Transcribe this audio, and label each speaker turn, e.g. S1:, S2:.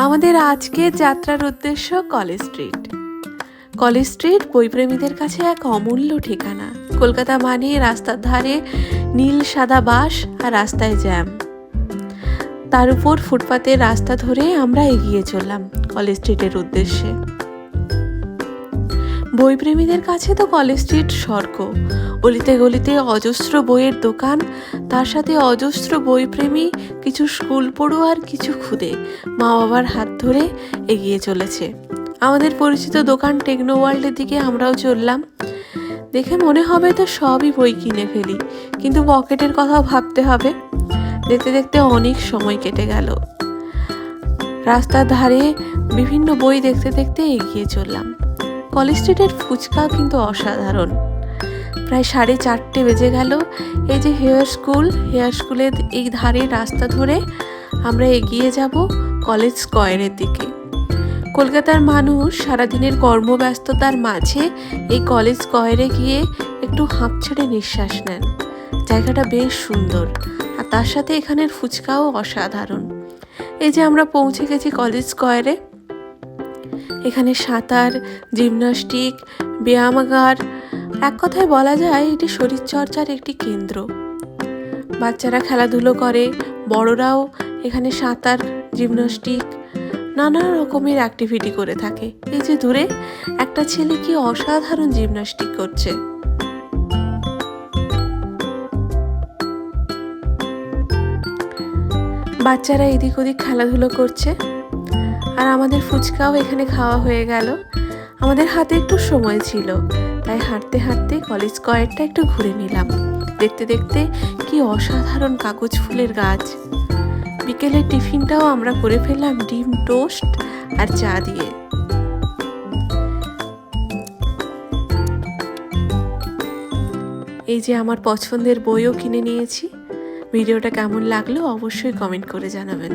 S1: আমাদের আজকের যাত্রার উদ্দেশ্য কলেজ স্ট্রিট। কলেজ স্ট্রিট বইপ্রেমীদের কাছে এক অমূল্য ঠিকানা। কলকাতা মানে রাস্তার ধারে নীল সাদা বাস আর রাস্তায় জ্যাম, তার উপর ফুটপাতের রাস্তা ধরে আমরা এগিয়ে চললাম কলেজ স্ট্রিটের উদ্দেশ্যে। বইপ্রেমীদের কাছে তো কলেজ স্ট্রিট স্বর্গ। অলিতে গলিতে অজস্র বইয়ের দোকান, তার সাথে অজস্র বইপ্রেমী, কিছু স্কুল পড়ুয়া আর কিছু খুদে মা বাবার হাত ধরে এগিয়ে চলেছে। আমাদের পরিচিত দোকান টেকনো ওয়ার্ল্ডের দিকে আমরাও চললাম। দেখে মনে হবে তো সবই বই কিনে ফেলি, কিন্তু পকেটের কথাও ভাবতে হবে। দেখতে দেখতে অনেক সময় কেটে গেল। রাস্তার ধারে বিভিন্ন বই দেখতে দেখতে এগিয়ে চললাম। কলেজ স্ট্রিটের ফুচকা কিন্তু অসাধারণ। প্রায় 4:30 বেজে গেল। এই যে হেয়ার স্কুলের এই ধারে রাস্তা ধরে আমরা এগিয়ে যাব কলেজ স্কয়ারের দিকে। কলকাতার মানুষ সারাদিনের কর্মব্যস্ততার মাঝে এই কলেজ স্কয়ারে গিয়ে একটু হাঁপ ছেড়ে নিঃশ্বাস নেন। জায়গাটা বেশ সুন্দর, আর তার সাথে এখানের ফুচকাও অসাধারণ। এই যে আমরা পৌঁছে গেছি কলেজ স্কয়ারে। এখানে সাঁতার, জিমন্যাস্টিক, ব্যায়ামাগার, এক কথায় বলা যায় এটি শরীরচর্চার একটি কেন্দ্র। বাচ্চারা খেলাধুলো করে, বড়রাও এখানে সাঁতার, জিমন্যাস্টিক, নানা রকমের অ্যাক্টিভিটি করে থাকে। এই যে দূরে একটা ছেলে কি অসাধারণ জিমন্যাস্টিক করছে। বাচ্চারা এদিক ওদিক খেলাধুলো করছে, আর আমাদের ফুচকাও এখানে খাওয়া হয়ে গেল। আমাদের হাতে একটু সময় ছিল, তাই হাঁটতে হাঁটতে কলেজ স্কয়ারটা একটু ঘুরে নিলাম। দেখতে দেখতে কি অসাধারণ কাগজ ফুলের গাছ। বিকেলের টিফিনটাও আমরা করে ফেললাম ডিম টোস্ট আর চা দিয়ে। এই যে আমার পছন্দের বইও কিনে নিয়েছি। ভিডিওটা কেমন লাগলো অবশ্যই কমেন্ট করে জানাবেন।